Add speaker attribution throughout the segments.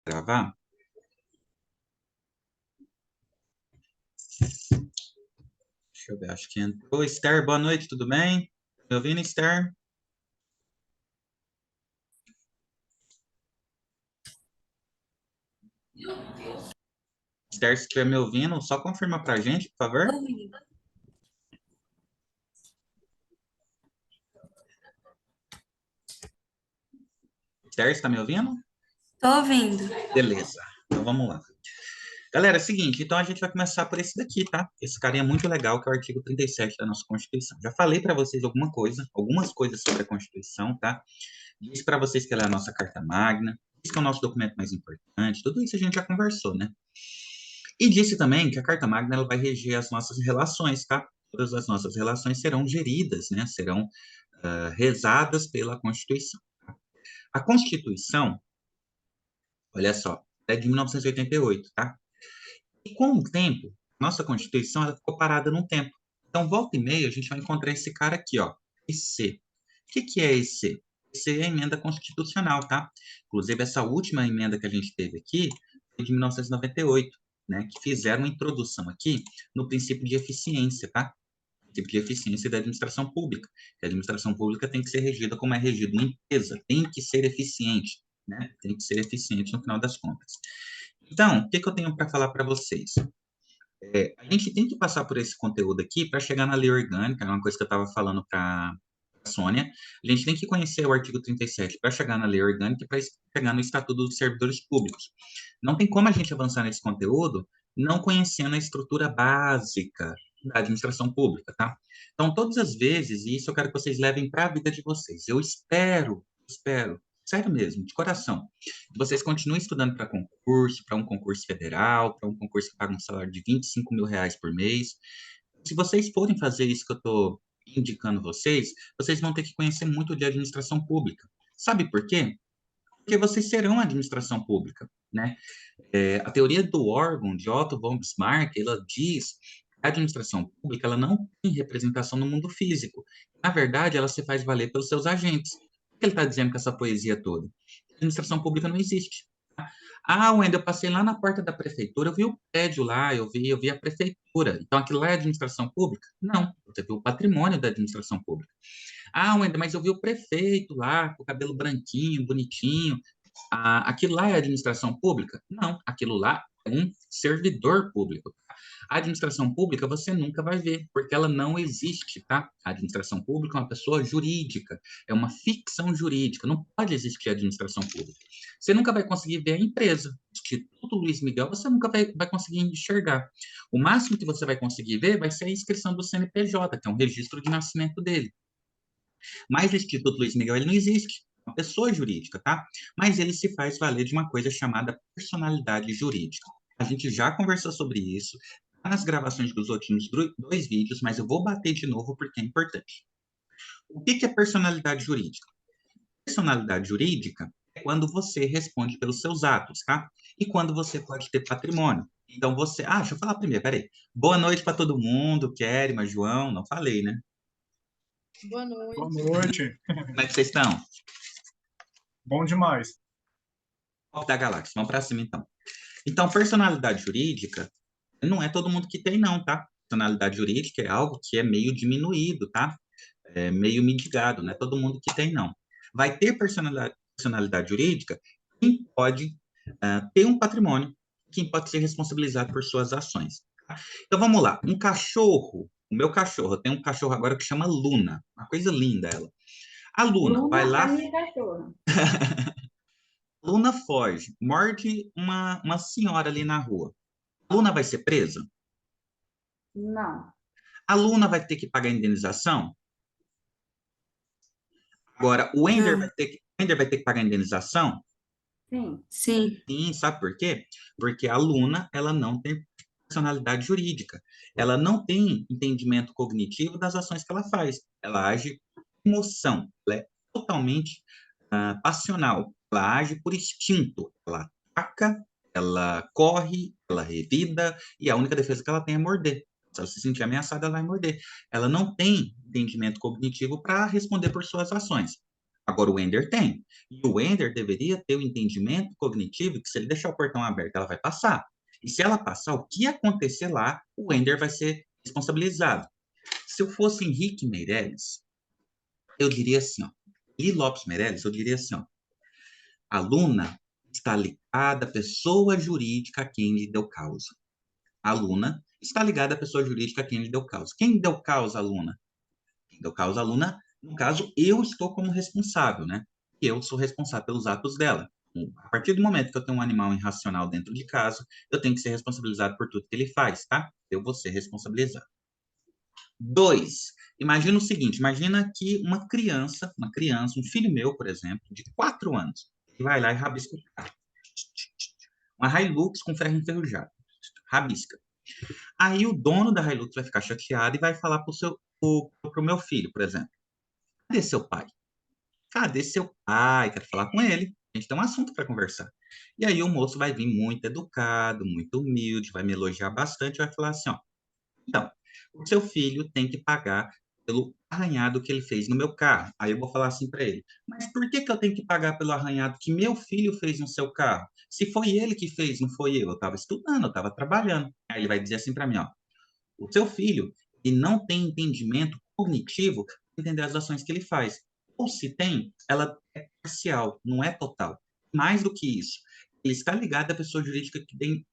Speaker 1: Gravar? Deixa eu ver, acho que entrou. Esther, boa noite, tudo bem? Tá me ouvindo, Esther? Esther, se estiver me ouvindo, só confirma pra gente, por favor. Esther, está me ouvindo?
Speaker 2: Tô ouvindo.
Speaker 1: Beleza, então vamos lá. Galera, é o seguinte, então a gente vai começar por esse daqui, tá? Esse carinha muito legal, que é o artigo 37 da nossa Constituição. Já falei para vocês algumas coisas sobre a Constituição, tá? Disse para vocês que ela é a nossa Carta Magna, disse que é o nosso documento mais importante, tudo isso a gente já conversou, né? E disse também que a Carta Magna ela vai reger as nossas relações, tá? Todas as nossas relações serão geridas, né? Serão rezadas pela Constituição. A Constituição, olha só, é de 1988, tá? E com o tempo, nossa Constituição ela ficou parada no tempo. Então, volta e meia, a gente vai encontrar esse cara aqui, ó, EC. O que é EC? EC é a emenda constitucional, tá? Inclusive, essa última emenda que a gente teve aqui foi de 1998, né? Que fizeram uma introdução aqui no princípio de eficiência, tá? Princípio de eficiência da administração pública. A administração pública tem que ser regida como é regida uma empresa, tem que ser eficiente, né? Tem que ser eficiente no final das contas. Então, o que eu tenho para falar para vocês? A gente tem que passar por esse conteúdo aqui para chegar na lei orgânica, é uma coisa que eu estava falando para a Sônia. A gente tem que conhecer o artigo 37 para chegar na lei orgânica e para chegar no Estatuto dos Servidores Públicos. Não tem como a gente avançar nesse conteúdo não conhecendo a estrutura básica da administração pública, tá? Então, todas as vezes, e isso eu quero que vocês levem para a vida de vocês. Eu espero, sério mesmo, de coração, que vocês continuem estudando para um concurso federal, para um concurso que paga um salário de R$ 25.000 por mês. Se vocês forem fazer isso que eu estou indicando vocês vão ter que conhecer muito de administração pública. Sabe por quê? Porque vocês serão administração pública, né? A teoria do órgão de Otto von Bismarck, ela diz que a administração pública ela não tem representação no mundo físico. Na verdade, ela se faz valer pelos seus agentes. O que ele está dizendo com essa poesia toda? A administração pública não existe. Ah, Wendel, eu passei lá na porta da prefeitura, eu vi o prédio lá, eu vi a prefeitura. Então, aquilo lá é administração pública? Não, você viu o patrimônio da administração pública. Ah, Wendel, mas eu vi o prefeito lá, com o cabelo branquinho, bonitinho. Ah, aquilo lá é administração pública? Não, aquilo lá é um servidor público. A administração pública você nunca vai ver, porque ela não existe, tá? A administração pública é uma pessoa jurídica, é uma ficção jurídica, não pode existir a administração pública. Você nunca vai conseguir ver a empresa. Instituto Luiz Miguel, você nunca vai conseguir enxergar. O máximo que você vai conseguir ver vai ser a inscrição do CNPJ, que é um registro de nascimento dele. Mas o Instituto Luiz Miguel, ele não existe. É uma pessoa jurídica, tá? Mas ele se faz valer de uma coisa chamada personalidade jurídica. A gente já conversou sobre isso nas gravações dos últimos dois vídeos, mas eu vou bater de novo porque é importante. O que é personalidade jurídica? Personalidade jurídica é quando você responde pelos seus atos, tá? E quando você pode ter patrimônio. Então você. Ah, deixa eu falar primeiro, peraí. Boa noite para todo mundo, Kerima, João, não falei, né?
Speaker 2: Boa
Speaker 3: Boa
Speaker 2: noite.
Speaker 3: noite.
Speaker 1: Como é que vocês estão?
Speaker 3: Bom demais.
Speaker 1: Top da galáxia, vamos para cima então. Então, personalidade jurídica não é todo mundo que tem, não, tá? Personalidade jurídica é algo que é meio diminuído, tá? É meio mitigado, não é todo mundo que tem, não. Vai ter personalidade jurídica quem pode ter um patrimônio, quem pode ser responsabilizado por suas ações. Tá? Então, vamos lá. Um cachorro, o meu cachorro, eu tenho um cachorro agora que chama Luna, uma coisa linda ela. A Luna vai
Speaker 4: Luna, a
Speaker 1: lá,
Speaker 4: minha cachorra.
Speaker 1: Luna foge, morde uma senhora ali na rua. A Luna vai ser presa?
Speaker 4: Não.
Speaker 1: A Luna vai ter que pagar indenização? Agora, o Wender
Speaker 2: Não.
Speaker 1: vai ter que pagar indenização?
Speaker 4: Sim.
Speaker 2: Sim.
Speaker 1: Sim, sabe por quê? Porque a Luna, ela não tem personalidade jurídica. Ela não tem entendimento cognitivo das ações que ela faz. Ela age por emoção. Ela é totalmente passional. Ela age por instinto. Ela ataca, ela corre, ela revida, e a única defesa que ela tem é morder. Se ela se sentir ameaçada, ela vai morder. Ela não tem entendimento cognitivo para responder por suas ações. Agora, o Wender tem. E o Wender deveria ter o entendimento cognitivo que se ele deixar o portão aberto, ela vai passar. E se ela passar, o que acontecer lá, o Wender vai ser responsabilizado. Se eu fosse Henrique Meirelles, eu diria assim, ó. E Lopes Meirelles, eu diria assim, ó. A aluna está ligada à pessoa jurídica a quem lhe deu causa. A aluna está ligada à pessoa jurídica a quem lhe deu causa. Quem deu causa à aluna? Quem deu causa à aluna, no caso, eu estou como responsável, né? Eu sou responsável pelos atos dela. A partir do momento que eu tenho um animal irracional dentro de casa, eu tenho que ser responsabilizado por tudo que ele faz, tá? Eu vou ser responsabilizado. 2, imagina o seguinte, imagina que um filho meu, por exemplo, de 4 anos, que vai lá e rabisca o carro. Uma Hilux com ferro enferrujado. Rabisca. Aí o dono da Hilux vai ficar chateado e vai falar pro meu filho, por exemplo. Cadê seu pai? Cadê seu pai? Quero falar com ele. A gente tem um assunto para conversar. E aí o moço vai vir muito educado, muito humilde, vai me elogiar bastante, vai falar assim, ó. Então, o seu filho tem que pagar pelo arranhado que ele fez no meu carro. Aí eu vou falar assim para ele: mas por que que eu tenho que pagar pelo arranhado que meu filho fez no seu carro? Se foi ele que fez, não foi eu. Eu estava estudando, eu estava trabalhando. Aí ele vai dizer assim para mim, ó: o seu filho, ele não tem entendimento cognitivo para entender as ações que ele faz. Ou se tem, ela é parcial, não é total. Mais do que isso, ele está ligado à pessoa jurídica que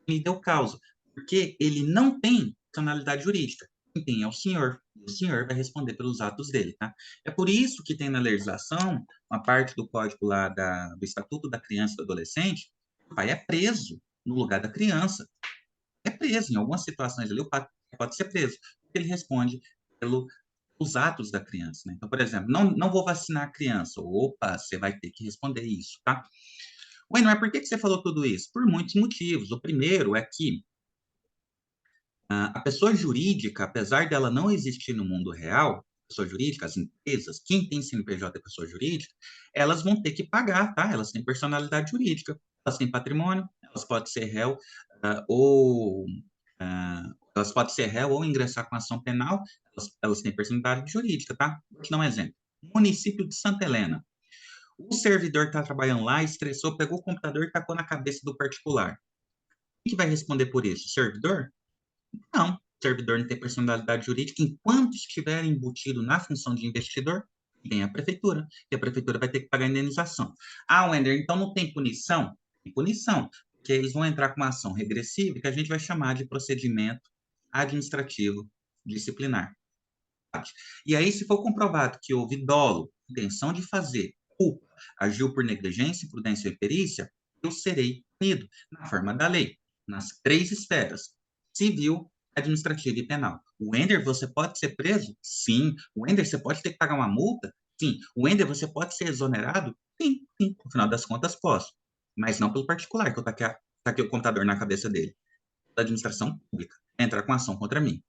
Speaker 1: me deu causa, porque ele não tem personalidade jurídica. Quem tem é o senhor. O senhor vai responder pelos atos dele, tá? É por isso que tem na legislação uma parte do código lá do Estatuto da Criança e do Adolescente, o pai é preso no lugar da criança. É preso. Em algumas situações ali, o pai pode ser preso, porque ele responde pelos atos da criança, né? Então, por exemplo, não vou vacinar a criança. Opa, você vai ter que responder isso, tá? Ué, não é por que você falou tudo isso? Por muitos motivos. O primeiro é que a pessoa jurídica, apesar dela não existir no mundo real, pessoa jurídica, as empresas, quem tem CNPJ é pessoa jurídica, elas vão ter que pagar, tá? Elas têm personalidade jurídica, elas têm patrimônio, elas podem ser réu ou elas podem ser réu ou ingressar com ação penal, elas têm personalidade jurídica, tá? Vou te dar um exemplo. Município de Santa Helena. O servidor está trabalhando lá, estressou, pegou o computador e tacou na cabeça do particular. Quem que vai responder por isso? O servidor? Não, o servidor não tem personalidade jurídica enquanto estiver embutido na função de investidor, tem a prefeitura, e a prefeitura vai ter que pagar a indenização. Ah, Wender, então não tem punição? Tem punição, porque eles vão entrar com uma ação regressiva que a gente vai chamar de procedimento administrativo disciplinar. E aí, se for comprovado que houve dolo, intenção de fazer, culpa, agiu por negligência, imprudência ou imperícia, eu serei punido na forma da lei, nas 3 esferas: civil, administrativa e penal. O Wender, você pode ser preso? Sim. O Wender, você pode ter que pagar uma multa? Sim. O Wender, você pode ser exonerado? Sim, sim. No final das contas, posso. Mas não pelo particular, que eu taquei o computador na cabeça dele. Da administração pública. Entrar com ação contra mim.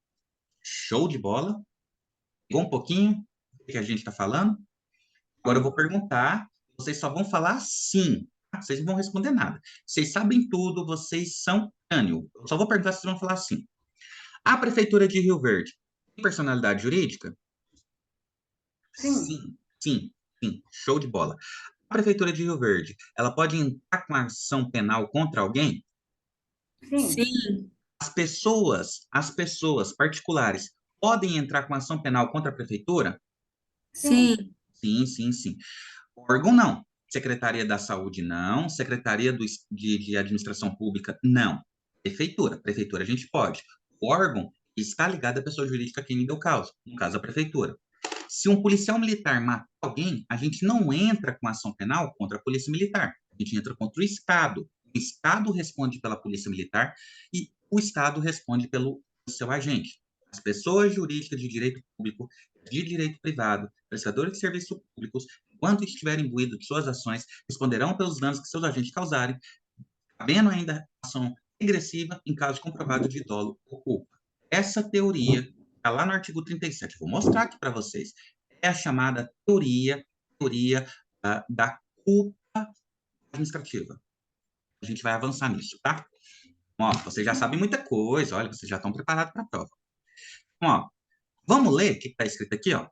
Speaker 1: Show de bola? Pegou um pouquinho do que a gente está falando? Agora eu vou perguntar, vocês só vão falar sim, tá? Vocês não vão responder nada. Vocês sabem tudo, vocês são crânio. Eu só vou perguntar se vocês vão falar sim. A Prefeitura de Rio Verde tem personalidade jurídica?
Speaker 4: Sim.
Speaker 1: Sim, sim, sim. Show de bola. A Prefeitura de Rio Verde, ela pode entrar com ação penal contra alguém?
Speaker 4: Sim.
Speaker 2: Sim,
Speaker 1: As pessoas particulares podem entrar com ação penal contra a Prefeitura?
Speaker 4: Sim.
Speaker 2: sim,
Speaker 1: Sim, sim, sim. Órgão, não. Secretaria da Saúde, não. Secretaria de Administração Pública, não. Prefeitura. Prefeitura a gente pode. O órgão está ligado à pessoa jurídica a quem me deu causa, no caso, a prefeitura. Se um policial militar mata alguém, a gente não entra com ação penal contra a polícia militar. A gente entra contra o Estado. O Estado responde pela polícia militar e o Estado responde pelo seu agente. As pessoas jurídicas de direito público, de direito privado, prestadores de serviços públicos, enquanto estiverem imbuídos de suas ações, responderão pelos danos que seus agentes causarem, havendo ainda ação regressiva em caso comprovado de dolo ou culpa. Essa teoria está lá no artigo 37. Vou mostrar aqui para vocês. É a chamada teoria da culpa administrativa. A gente vai avançar nisso, tá? Ó, vocês já sabem muita coisa, olha, vocês já estão preparados para a prova. Ó, vamos ler o que está escrito aqui, ó.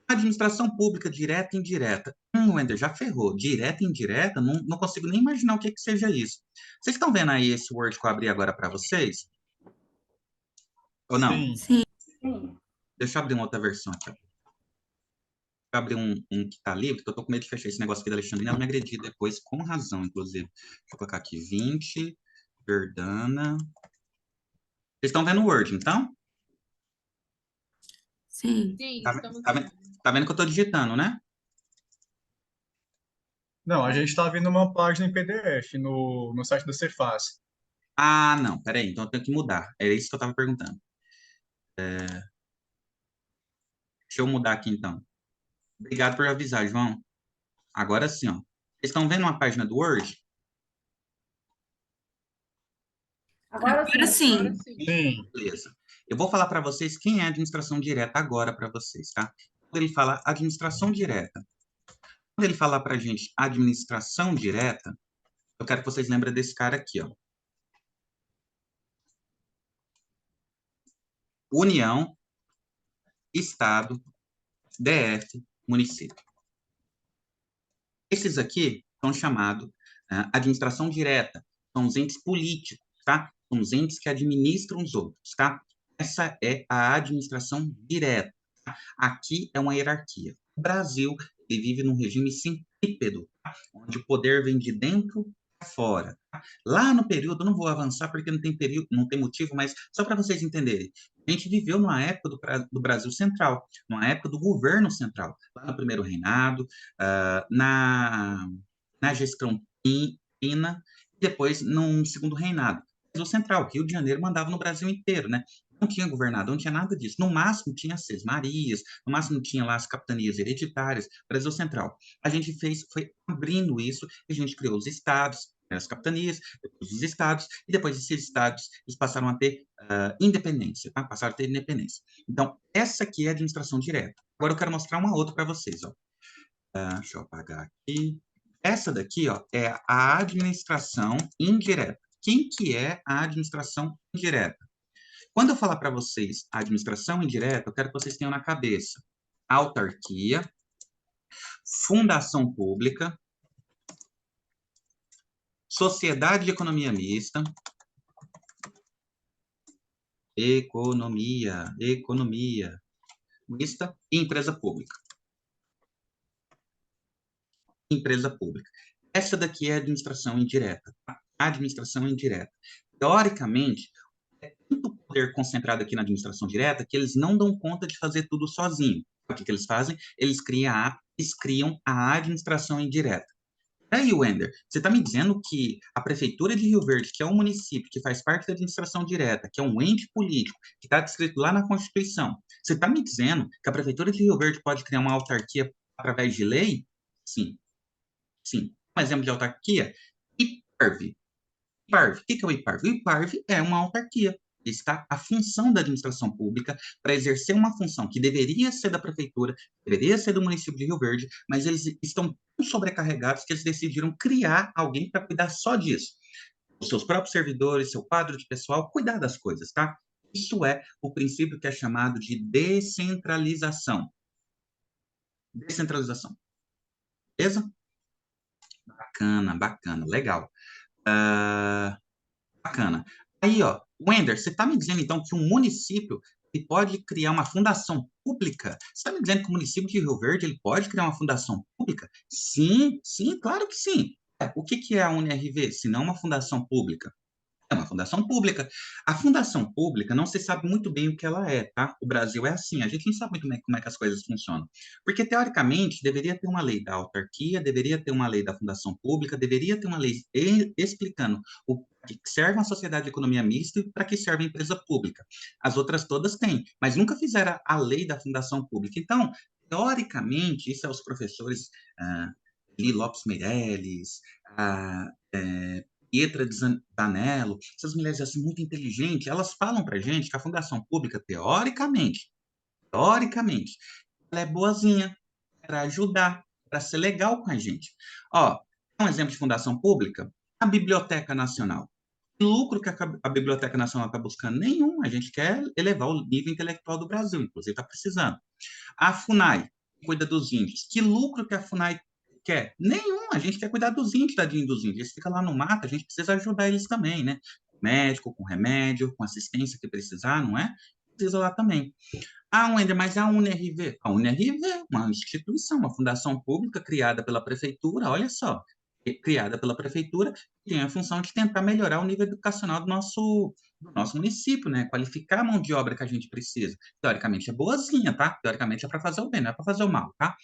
Speaker 1: Administração pública direta e indireta. Wender, já ferrou. Direta e indireta, não consigo nem imaginar o que seja isso. Vocês estão vendo aí esse Word que eu abri agora para vocês? Ou não?
Speaker 3: Sim.
Speaker 2: Sim.
Speaker 4: sim,
Speaker 1: Deixa eu abrir uma outra versão aqui. Ó. Deixa eu abrir um que está livre, que eu tô com medo de fechar esse negócio aqui da Alexandrina, ela me agredir depois, com razão, inclusive. Deixa eu colocar aqui 20, Verdana. Vocês estão vendo o Word, então?
Speaker 2: Sim.
Speaker 5: Sim,
Speaker 1: Tá,
Speaker 5: estamos
Speaker 1: tá vendo, tá vendo que eu estou digitando, né?
Speaker 3: Não, a gente está vendo uma página em PDF no site da Cefaz.
Speaker 1: Ah, não, peraí, então eu tenho que mudar. Era isso que eu estava perguntando. Deixa eu mudar aqui, então. Obrigado por avisar, João. Agora sim, ó. Vocês estão vendo uma página do Word?
Speaker 4: agora
Speaker 2: Agora
Speaker 4: sim,
Speaker 5: agora
Speaker 2: sim.
Speaker 5: sim.
Speaker 3: Sim.
Speaker 1: Beleza. Eu vou falar para vocês quem é administração direta agora para vocês, tá? Quando ele fala administração direta, quando ele falar para a gente administração direta, eu quero que vocês lembrem desse cara aqui, ó. União, Estado, DF, município. Esses aqui são chamados administração direta, são os entes políticos, tá? São os entes que administram os outros, tá? Essa é a administração direta. Tá? Aqui é uma hierarquia. O Brasil, ele vive num regime centrípedo, tá? Onde o poder vem de dentro para fora. Tá? Lá no período, não vou avançar porque não tem período, não tem motivo, mas só para vocês entenderem. A gente viveu numa época do Brasil Central, numa época do governo central, lá no primeiro reinado, na gestão Pina, e depois num segundo reinado. O Central, Rio de Janeiro, mandava no Brasil inteiro, né? Não tinha governador, não tinha nada disso. No máximo tinha as Marias, no máximo tinha lá as capitanias hereditárias, Brasil Central. A gente foi abrindo isso, a gente criou os estados, as capitanias, depois os estados, e depois esses estados, eles passaram a ter independência, tá? Passaram a ter independência. Então, essa aqui é a administração direta. Agora eu quero mostrar uma outra para vocês, ó. Deixa eu apagar aqui. Essa daqui, ó, é a administração indireta. Quem que é a administração indireta? Quando eu falar para vocês a administração indireta, eu quero que vocês tenham na cabeça autarquia, fundação pública, sociedade de economia mista, economia mista e empresa pública. Empresa pública. Essa daqui é a administração indireta. Tá? A administração indireta. Teoricamente, é tanto poder concentrado aqui na administração direta que eles não dão conta de fazer tudo sozinho. O que eles fazem? Eles criam a administração indireta. Aí, Wender, você está me dizendo que a Prefeitura de Rio Verde, que é um município que faz parte da administração direta, que é um ente político, que está descrito lá na Constituição, você está me dizendo que a Prefeitura de Rio Verde pode criar uma autarquia através de lei? Sim, sim. Um exemplo de autarquia? IPARV. IPARV. O que é o IPARV? O IPARV é uma autarquia. Está a função da administração pública para exercer uma função que deveria ser da prefeitura, deveria ser do município de Rio Verde, mas eles estão tão sobrecarregados que eles decidiram criar alguém para cuidar só disso. Os seus próprios servidores, seu quadro de pessoal, cuidar das coisas, tá? Isso é o princípio que é chamado de descentralização. Descentralização. Beleza? Bacana, bacana, legal. Bacana. Aí, ó, Wender, você está me dizendo, então, que um município ele pode criar uma fundação pública? Você está me dizendo que o município de Rio Verde ele pode criar uma fundação pública? Sim, sim, claro que sim. O que é a UniRV, se não uma fundação pública? É uma fundação pública. A fundação pública não se sabe muito bem o que ela é, tá? O Brasil é assim, a gente não sabe muito bem como é que as coisas funcionam. Porque, teoricamente, deveria ter uma lei da autarquia, deveria ter uma lei da fundação pública, deveria ter uma lei explicando o que serve uma sociedade de economia mista e para que serve a empresa pública. As outras todas têm, mas nunca fizeram a lei da fundação pública. Então, teoricamente, isso é os professores Li Lopes Meirelles, Pietra Danello, essas mulheres assim muito inteligentes, elas falam para gente que a fundação pública, teoricamente, ela é boazinha para ajudar, para ser legal com a gente. Ó, um exemplo de fundação pública, a Biblioteca Nacional. Que lucro que a Biblioteca Nacional está buscando? Nenhum. A gente quer elevar o nível intelectual do Brasil, inclusive está precisando. A FUNAI, que cuida dos índios. Que lucro que a FUNAI Quer? Nenhum. A gente quer cuidar dos índios, tadinho dos índios. Eles ficam lá no mato, a gente precisa ajudar eles também, né? Com médico, com remédio, com assistência que precisar, não é? Precisa lá também. Ah, Wender, mas a UNRV? A UNRV é uma instituição, uma fundação pública criada pela prefeitura, olha só, criada pela prefeitura, que tem a função de tentar melhorar o nível educacional do nosso município, né? Qualificar a mão de obra que a gente precisa. Teoricamente é boazinha, tá? Teoricamente é para fazer o bem, não é para fazer o mal, tá?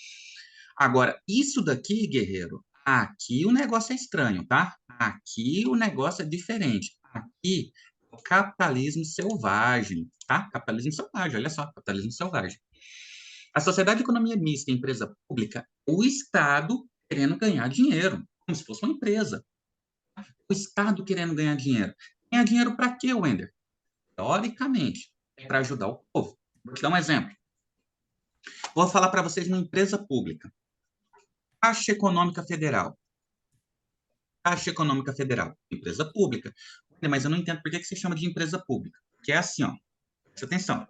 Speaker 1: Agora, isso daqui, guerreiro, aqui o negócio é estranho, tá? Aqui o negócio é diferente. Aqui é o capitalismo selvagem, tá? Capitalismo selvagem, olha só, capitalismo selvagem. A sociedade de economia mista e empresa pública, o Estado querendo ganhar dinheiro, como se fosse uma empresa. O Estado querendo ganhar dinheiro. Ganhar dinheiro para quê, Wender? Teoricamente, é para ajudar o povo. Vou te dar um exemplo. Vou falar para vocês uma empresa pública. Caixa Econômica Federal. Caixa Econômica Federal, empresa pública. Mas eu não entendo por que se chama de empresa pública. Que é assim, ó. Presta atenção.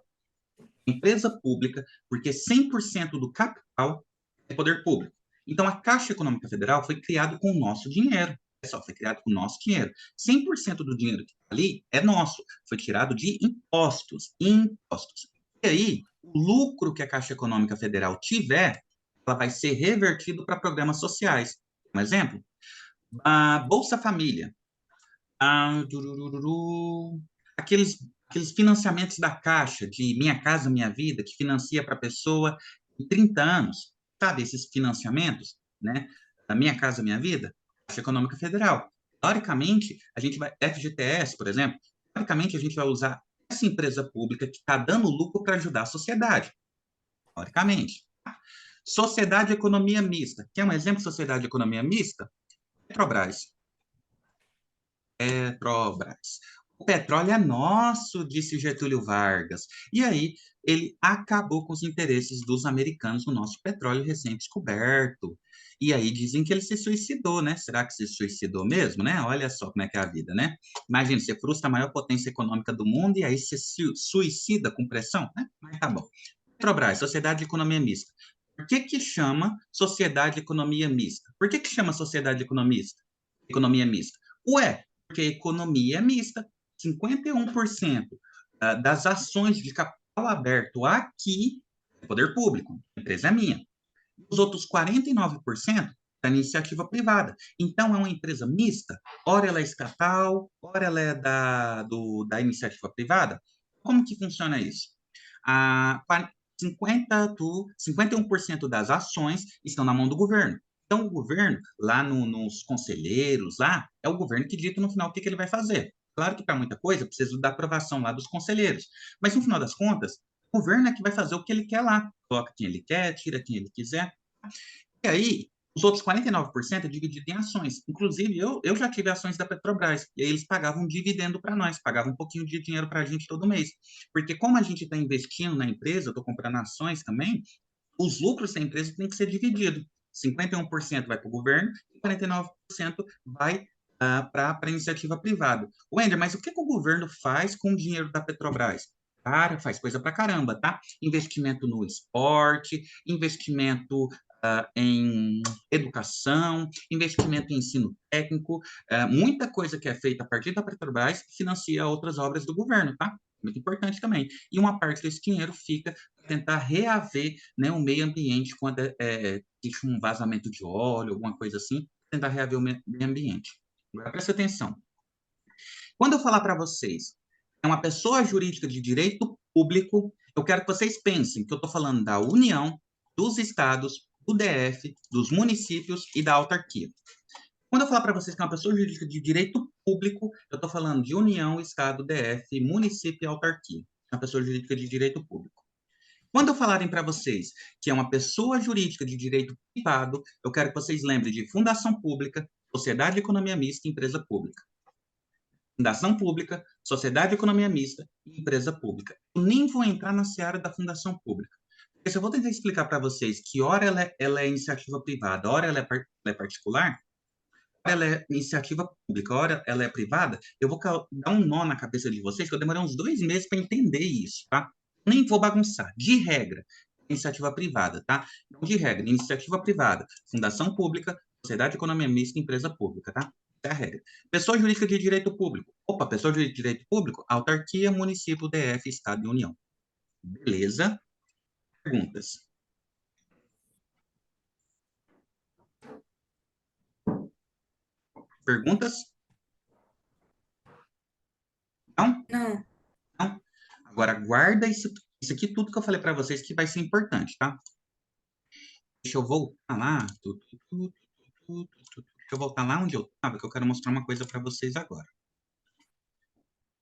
Speaker 1: Empresa pública, porque 100% do capital é poder público. Então, a Caixa Econômica Federal foi criada com o nosso dinheiro. É só, foi criado com o nosso dinheiro. 100% do dinheiro que está ali é nosso. Foi tirado de impostos. Impostos. E aí, o lucro que a Caixa Econômica Federal tiver, ela vai ser revertido para programas sociais. Um exemplo? A Bolsa Família. Aqueles financiamentos da Caixa, de Minha Casa Minha Vida, que financia para a pessoa em 30 anos. Sabe, esses financiamentos, né? Da Minha Casa Minha Vida, Caixa Econômica Federal. Teoricamente, a gente vai, FGTS, por exemplo, teoricamente a gente vai usar essa empresa pública que está dando lucro para ajudar a sociedade. Teoricamente. Sociedade de Economia Mista. Quer um exemplo de sociedade de economia mista? Petrobras. Petrobras. O petróleo é nosso, disse Getúlio Vargas. E aí, ele acabou com os interesses dos americanos no nosso petróleo recém-descoberto. E aí dizem que ele se suicidou, né? Será que se suicidou mesmo, né? Olha só como é que é a vida, né? Imagina, você frustra a maior potência econômica do mundo e aí você se suicida com pressão, né? Mas tá bom. Petrobras, Sociedade de Economia Mista. Por que que chama Sociedade de Economia Mista? Por que que chama Sociedade de Economia Mista? Ué, porque a economia é mista. 51% das ações de capital aberto aqui é poder público, a empresa é minha. Os outros 49% da iniciativa privada. Então, é uma empresa mista, ora ela é estatal, ora ela é da iniciativa privada. Como que funciona isso? 51% das ações estão na mão do governo. Então, o governo, lá nos conselheiros, lá, é o governo que dita no final o que ele vai fazer. Claro que para muita coisa precisa da aprovação lá dos conselheiros. Mas, no final das contas, o governo é que vai fazer o que ele quer lá. Coloca quem ele quer, tira quem ele quiser. E aí, os outros 49% é dividido em ações. Inclusive, eu já tive ações da Petrobras. E aí eles pagavam um dividendo para nós, pagavam um pouquinho de dinheiro para a gente todo mês. Porque como a gente está investindo na empresa, eu estou comprando ações também, os lucros da empresa têm que ser divididos. 51% vai para o governo e 49% vai para a iniciativa privada. Wender, mas o que o governo faz com o dinheiro da Petrobras? Cara, faz coisa pra caramba, tá? Investimento no esporte, investimento em educação, investimento em ensino técnico, muita coisa que é feita a partir da Petrobras financia outras obras do governo, tá? Muito importante também. E uma parte desse dinheiro fica para tentar reaver, né, o meio ambiente quando existe um vazamento de óleo, alguma coisa assim, tentar reaver o meio ambiente. Agora, presta atenção. Quando eu falar para vocês, é uma pessoa jurídica de direito público, eu quero que vocês pensem que eu estou falando da União, dos estados, do DF, dos municípios e da autarquia. Quando eu falar para vocês que é uma pessoa jurídica de direito público, eu estou falando de União, Estado, DF, município e autarquia. É uma pessoa jurídica de direito público. Quando eu falarem para vocês que é uma pessoa jurídica de direito privado, eu quero que vocês lembrem de fundação pública, sociedade de economia mista e empresa pública. Fundação pública, sociedade de economia mista e empresa pública. Eu nem vou entrar na seara da fundação pública. Porque se eu vou tentar explicar para vocês que ora ela é iniciativa privada, ora ela é particular, ora ela é iniciativa pública, ora ela é privada, eu vou dar um nó na cabeça de vocês, que eu demorei uns 2 meses para entender isso, tá? Nem vou bagunçar. De regra, iniciativa privada, tá? Então, de regra, iniciativa privada, fundação pública, sociedade de economia mista, empresa pública, tá? Essa é a regra. Pessoa jurídica de direito público. Opa, pessoa jurídica de direito público, autarquia, município, DF, Estado e União. Beleza? Perguntas? Perguntas? Não?
Speaker 2: Não.
Speaker 1: Não? Agora, guarda isso aqui, tudo que eu falei para vocês, que vai ser importante, tá? Deixa eu voltar lá. Deixa eu voltar lá onde eu estava, que eu quero mostrar uma coisa para vocês agora.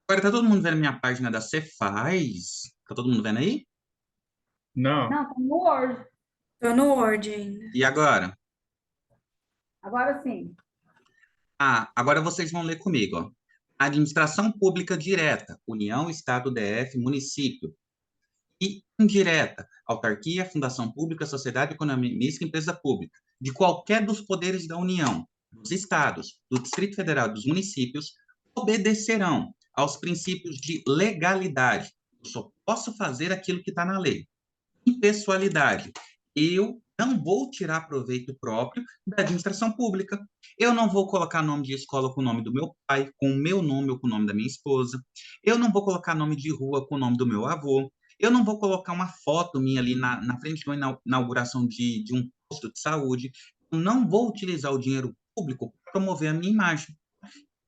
Speaker 1: Agora, tá todo mundo vendo minha página da Cefaz? Tá todo mundo vendo aí?
Speaker 3: Não.
Speaker 4: Não, tá no Word.
Speaker 2: Tô no Word ainda.
Speaker 1: E agora?
Speaker 4: Agora sim.
Speaker 1: Ah, agora vocês vão ler comigo, ó. Administração pública direta, União, Estado, DF, município. E indireta, autarquia, fundação pública, sociedade econômica mista, empresa pública. De qualquer dos poderes da União, dos estados, do Distrito Federal, dos municípios, obedecerão aos princípios de legalidade. Eu só posso fazer aquilo que está na lei. Impessoalidade. Eu não vou tirar proveito próprio da administração pública. Eu não vou colocar nome de escola com o nome do meu pai, com o meu nome ou com o nome da minha esposa. Eu não vou colocar nome de rua com o nome do meu avô. Eu não vou colocar uma foto minha ali na frente de uma inauguração de um posto de saúde. Eu não vou utilizar o dinheiro público para promover a minha imagem.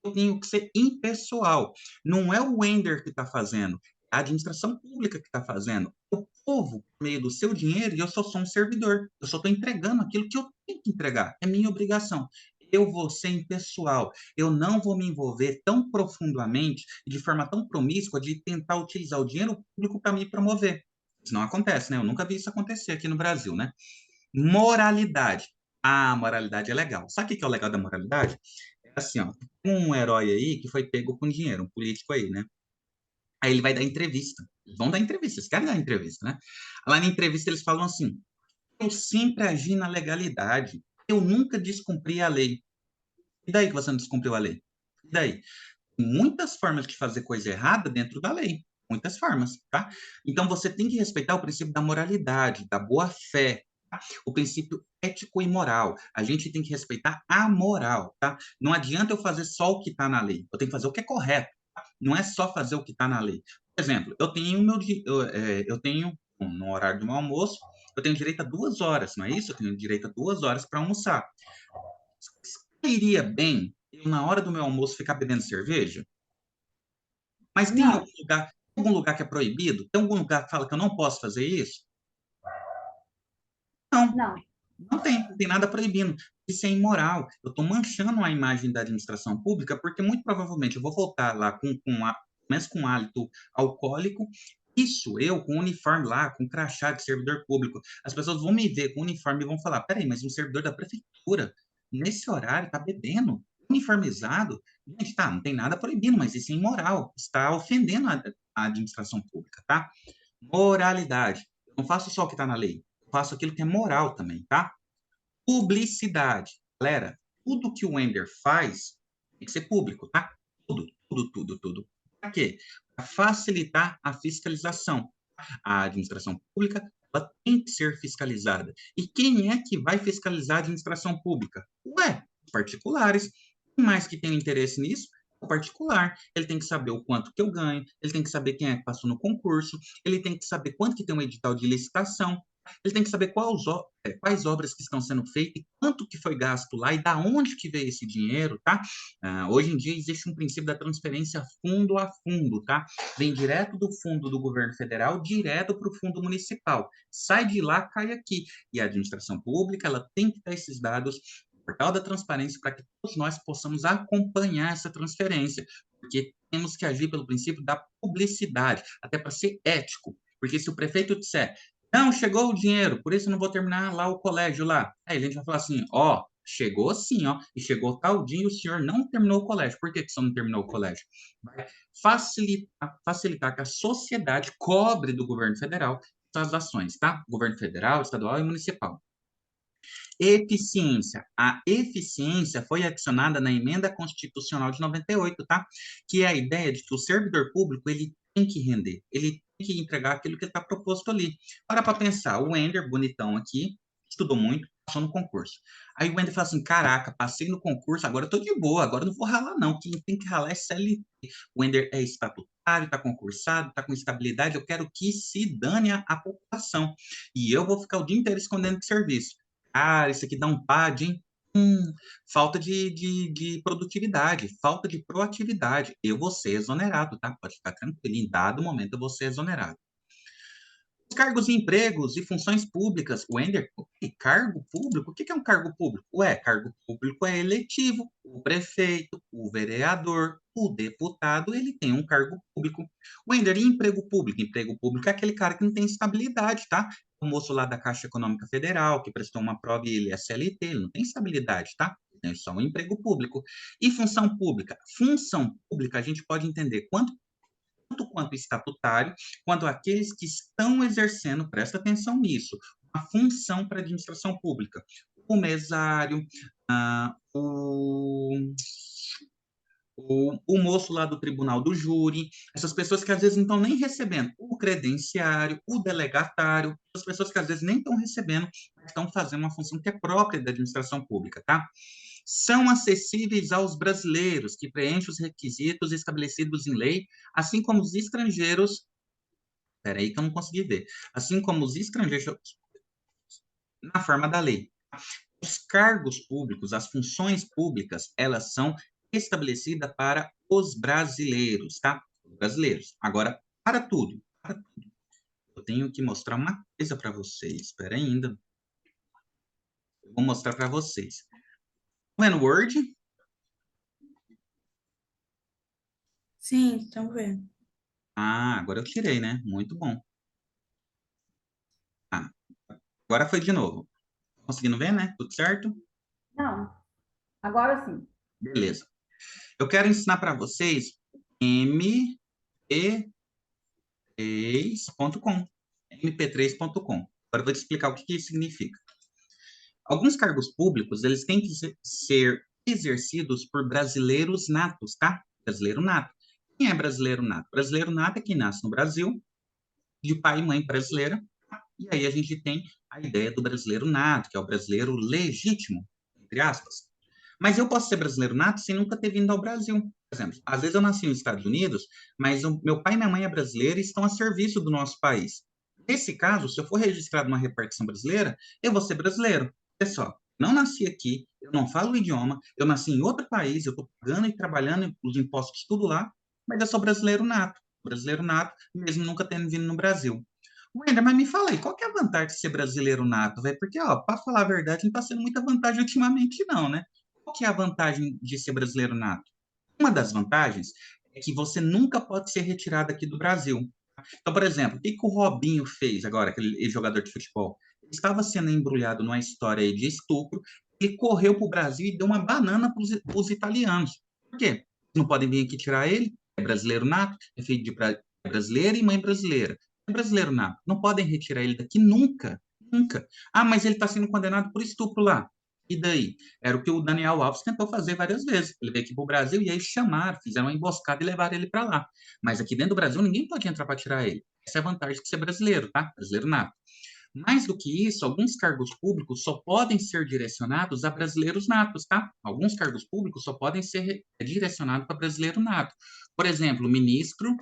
Speaker 1: Eu tenho que ser impessoal. Não é o Wender que está fazendo, é a administração pública que está fazendo. O povo, por meio do seu dinheiro, e eu só sou um servidor. Eu só estou entregando aquilo que eu tenho que entregar. É minha obrigação. Eu vou ser impessoal. Eu não vou me envolver tão profundamente e de forma tão promíscua de tentar utilizar o dinheiro público para me promover. Isso não acontece, né? Eu nunca vi isso acontecer aqui no Brasil, né? Moralidade. Ah, a moralidade é legal. Sabe o que é o legal da moralidade? É assim, ó, um herói aí que foi pego com dinheiro, um político aí, né? Aí ele vai dar entrevista. Eles vão dar entrevista, eles querem dar entrevista, né? Lá na entrevista eles falam assim: eu sempre agi na legalidade, eu nunca descumpri a lei. E daí que você não descumpriu a lei? E daí? Tem muitas formas de fazer coisa errada dentro da lei. Muitas formas, tá? Então você tem que respeitar o princípio da moralidade, da boa-fé, tá? O princípio ético e moral. A gente tem que respeitar a moral, tá? Não adianta eu fazer só o que está na lei. Eu tenho que fazer o que é correto. Tá? Não é só fazer o que está na lei. Por exemplo, eu tenho eu tenho no horário do meu almoço, eu tenho direito a 2 horas, não é isso? Eu tenho direito a 2 horas para almoçar. Iria bem eu, na hora do meu almoço, ficar bebendo cerveja? Mas
Speaker 4: Não,
Speaker 1: tem algum lugar que é proibido? Tem algum lugar que fala que eu não posso fazer isso? Não,
Speaker 4: não.
Speaker 1: não tem nada proibindo. Isso é imoral. Eu estou manchando a imagem da administração pública porque muito provavelmente eu vou voltar lá mas com hálito alcoólico. Isso, eu com uniforme lá, com crachá de servidor público. As pessoas vão me ver com uniforme e vão falar: peraí, mas um servidor da prefeitura, nesse horário, está bebendo, uniformizado? Gente, tá, não tem nada proibindo, mas isso é imoral. Está ofendendo a administração pública, tá? Moralidade. Eu não faço só o que está na lei, eu faço aquilo que é moral também, tá? Publicidade. Galera, tudo que o Wender faz tem que ser público, tá? Tudo, tudo, tudo, tudo. Para quê? Para facilitar a fiscalização. A administração pública, ela tem que ser fiscalizada. E quem é que vai fiscalizar a administração pública? Ué, os particulares. Quem mais que tem interesse nisso? O particular. Ele tem que saber o quanto que eu ganho, ele tem que saber quem é que passou no concurso, ele tem que saber quanto que tem um edital de licitação, ele tem que saber quais obras que estão sendo feitas e quanto que foi gasto lá e da onde que veio esse dinheiro, tá? Hoje em dia existe um princípio da transferência fundo a fundo, tá? Vem direto do fundo do governo federal, direto para o fundo municipal. Sai de lá, cai aqui. E a administração pública, ela tem que dar esses dados no portal da transparência para que todos nós possamos acompanhar essa transferência, porque temos que agir pelo princípio da publicidade, até para ser ético. Porque se o prefeito disser: não, chegou o dinheiro, por isso eu não vou terminar lá o colégio lá. Aí a gente vai falar assim: ó, chegou sim, ó, e chegou tal dia e o senhor não terminou o colégio. Por que que o senhor não terminou o colégio? Vai facilitar que a sociedade cobre do governo federal essas ações, tá? Governo federal, estadual e municipal. Eficiência. A eficiência foi adicionada na emenda constitucional de 98, tá? Que é a ideia de que o servidor público, ele tem que render, ele tem que entregar aquilo que está proposto ali. Para pensar, o Wender, bonitão aqui, estudou muito, passou no concurso. Aí o Wender fala assim, caraca, passei no concurso, agora eu tô de boa, agora eu não vou ralar não, quem tem que ralar é CLT. O Wender é estatutário, está concursado, está com estabilidade, eu quero que se dane a população. E eu vou ficar o dia inteiro escondendo de serviço. Cara, isso aqui dá um PAD, hein? Falta de produtividade, falta de proatividade. Eu vou ser exonerado, tá? Pode ficar tranquilo, em dado momento eu vou ser exonerado. Os cargos e empregos e funções públicas. Wender, cargo público? O que é um cargo público? Ué, cargo público é eletivo. O prefeito, o vereador, o deputado, ele tem um cargo público. Wender, e emprego público? Emprego público é aquele cara que não tem estabilidade, tá? O moço lá da Caixa Econômica Federal, que prestou uma prova e ele é CLT, ele não tem estabilidade, tá? É só um emprego público. E função pública? Função pública, a gente pode entender tanto quanto estatutário, quanto aqueles que estão exercendo, presta atenção nisso, uma função para a administração pública. O mesário, o moço lá do tribunal do júri, essas pessoas que às vezes não estão nem recebendo o credenciário, o delegatário, as pessoas que às vezes nem estão recebendo, mas estão fazendo uma função que é própria da administração pública, tá? São acessíveis aos brasileiros que preenchem os requisitos estabelecidos em lei, assim como os estrangeiros. Espera aí que eu não consegui ver. Assim como os estrangeiros na forma da lei. Os cargos públicos, as funções públicas, elas são estabelecidas para os brasileiros, tá? Os brasileiros. Agora, para tudo, eu tenho que mostrar uma coisa para vocês. Espera ainda. Eu vou mostrar para vocês. Tá vendo o Word?
Speaker 2: Sim, estão vendo.
Speaker 1: Ah, agora eu tirei, né? Muito bom. Ah, agora foi de novo. Conseguindo ver, né? Tudo certo?
Speaker 4: Não, agora sim.
Speaker 1: Beleza. Eu quero ensinar para vocês mp3.com. mp3.com. Agora eu vou te explicar o que isso significa. Alguns cargos públicos, eles têm que ser exercidos por brasileiros natos, tá? Brasileiro nato. Quem é brasileiro nato? Brasileiro nato é quem nasce no Brasil, de pai e mãe brasileira. E aí a gente tem a ideia do brasileiro nato, que é o brasileiro legítimo, entre aspas. Mas eu posso ser brasileiro nato sem nunca ter vindo ao Brasil. Por exemplo, às vezes eu nasci nos Estados Unidos, mas meu pai e minha mãe é brasileiro e estão a serviço do nosso país. Nesse caso, se eu for registrado numa repartição brasileira, eu vou ser brasileiro. Olha só, não nasci aqui, eu não falo o idioma, eu nasci em outro país, eu estou pagando e trabalhando os impostos tudo lá, mas eu sou brasileiro nato, mesmo nunca tendo vindo no Brasil. Wender, mas me fala aí, qual que é a vantagem de ser brasileiro nato, velho? Porque, ó, para falar a verdade, não está sendo muita vantagem ultimamente, não, né? Qual que é a vantagem de ser brasileiro nato? Uma das vantagens é que você nunca pode ser retirado aqui do Brasil. Então, por exemplo, o que que o Robinho fez agora, aquele jogador de futebol? Ele estava sendo embrulhado numa história aí de estupro, ele correu para o Brasil e deu uma banana para os italianos. Por quê? Não podem vir aqui tirar ele, é brasileiro nato, é filho de brasileira e mãe brasileira. É brasileiro nato, não podem retirar ele daqui nunca, nunca. Ah, mas ele está sendo condenado por estupro lá. E daí? Era o que o Daniel Alves tentou fazer várias vezes. Ele veio aqui para o Brasil e aí chamaram, fizeram uma emboscada e levaram ele para lá. Mas aqui dentro do Brasil ninguém pode entrar para tirar ele. Essa é a vantagem de ser brasileiro, tá? Brasileiro nato. Mais do que isso, alguns cargos públicos só podem ser direcionados a brasileiros natos, tá? Alguns cargos públicos só podem ser direcionados para brasileiro nato. Por exemplo, ministro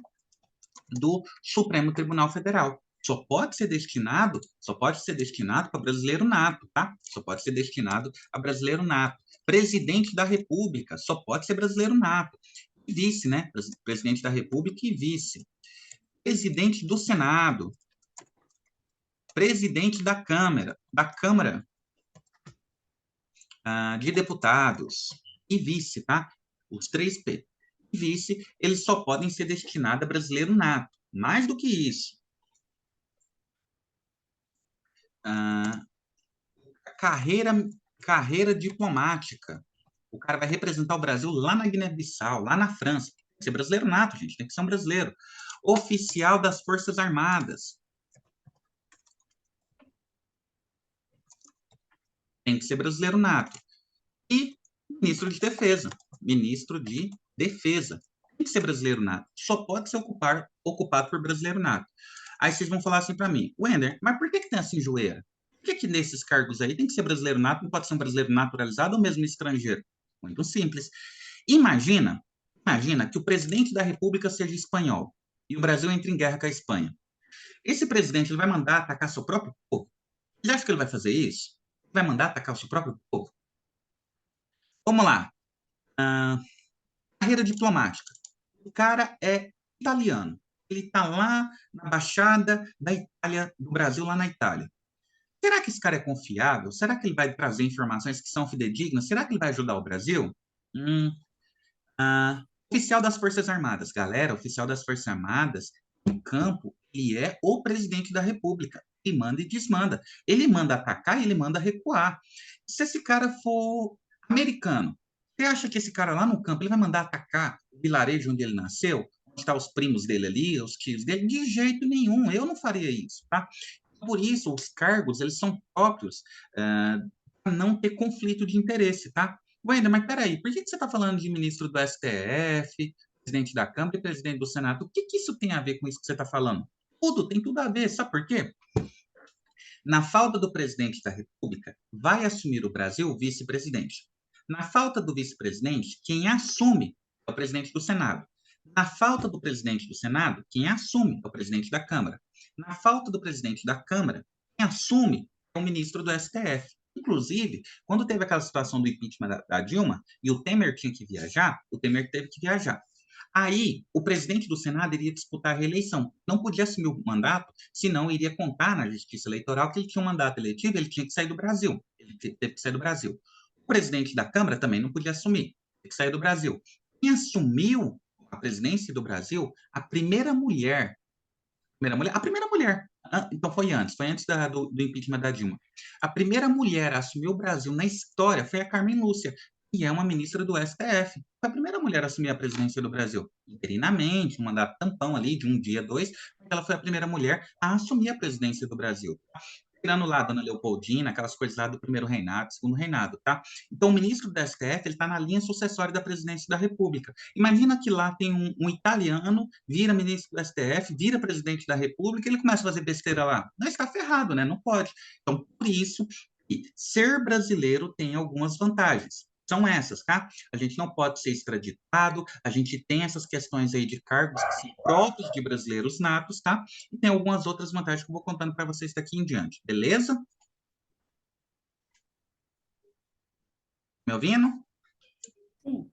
Speaker 1: do Supremo Tribunal Federal. Só pode ser destinado para brasileiro nato, tá? Só pode ser destinado a brasileiro nato. Presidente da República, só pode ser brasileiro nato. Vice, né? Presidente da República e vice. Presidente do Senado, presidente da Câmara de Deputados e vice, tá? Os 3P. E vice, eles só podem ser destinados a brasileiro nato. Mais do que isso, carreira diplomática. O cara vai representar o Brasil lá na Guiné-Bissau, lá na França. Tem que ser brasileiro nato, gente, tem que ser um brasileiro. Oficial das Forças Armadas. Tem que ser brasileiro nato. E ministro de Defesa. Ministro de Defesa. Tem tem que ser brasileiro nato. Só pode ser ocupado por brasileiro nato. Aí vocês vão falar assim para mim, Wender, mas por que tem essa enjoeira? Por que nesses cargos aí tem que ser brasileiro nato, não pode ser um brasileiro naturalizado ou mesmo estrangeiro? Muito simples. Imagina que o presidente da República seja espanhol e o Brasil entre em guerra com a Espanha. Esse presidente ele vai mandar atacar seu próprio povo? Ele acha que ele vai fazer isso? Vai mandar atacar o seu próprio povo? Vamos lá. Carreira diplomática. O cara é italiano. Ele está lá na Embaixada da Itália, do Brasil, lá na Itália. Será que esse cara é confiável? Será que ele vai trazer informações que são fidedignas? Será que ele vai ajudar o Brasil? Oficial das Forças Armadas. Galera, oficial das Forças Armadas, no campo, ele é o presidente da República. Ele manda e desmanda. Ele manda atacar e ele manda recuar. Se esse cara for americano, você acha que esse cara lá no campo, ele vai mandar atacar o vilarejo onde ele nasceu? Onde estão os primos dele ali, os tios dele? De jeito nenhum, eu não faria isso, tá? Por isso, os cargos, eles são próprios para não ter conflito de interesse, tá? Wender, mas peraí, por que você está falando de ministro do STF, presidente da Câmara e presidente do Senado? O que isso tem a ver com isso que você está falando? Tudo, tem tudo a ver, sabe por quê? Na falta do presidente da República, vai assumir o Brasil o vice-presidente. Na falta do vice-presidente, quem assume é o presidente do Senado. Na falta do presidente do Senado, quem assume é o presidente da Câmara. Na falta do presidente da Câmara, quem assume é o ministro do STF. Inclusive, quando teve aquela situação do impeachment da Dilma e o Temer tinha que viajar, o Temer teve que viajar. Aí, o presidente do Senado iria disputar a reeleição. Não podia assumir o mandato, senão iria contar na Justiça Eleitoral que ele tinha um mandato eletivo, ele tinha que sair do Brasil. Ele teve que sair do Brasil. O presidente da Câmara também não podia assumir, teve que sair do Brasil. Quem assumiu a presidência do Brasil, a primeira mulher, então foi antes do impeachment da Dilma. A primeira mulher a assumir o Brasil na história foi a Carmen Lúcia, que é uma ministra do STF. Foi a primeira mulher a assumir a presidência do Brasil, interinamente, um mandato tampão ali, de um dia, dois, ela foi a primeira mulher a assumir a presidência do Brasil. Tirando lá a dona Leopoldina, aquelas coisas lá do primeiro reinado, segundo reinado, tá? Então, o ministro do STF, ele está na linha sucessória da presidência da República. Imagina que lá tem um italiano, vira ministro do STF, vira presidente da República, ele começa a fazer besteira lá. Não, está ferrado, né? Não pode. Então, por isso, ser brasileiro tem algumas vantagens. São essas, tá? A gente não pode ser extraditado, a gente tem essas questões aí de cargos que são próprios de brasileiros natos, tá? E tem algumas outras vantagens que eu vou contando para vocês daqui em diante, beleza? Me ouvindo?
Speaker 4: Sim.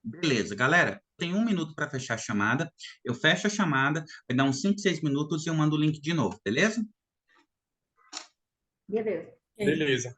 Speaker 1: Beleza, galera, tem 1 minuto para fechar a chamada, eu fecho a chamada, vai dar uns 5, 6 minutos e eu mando o link de novo, beleza?
Speaker 4: Beleza.
Speaker 3: Beleza.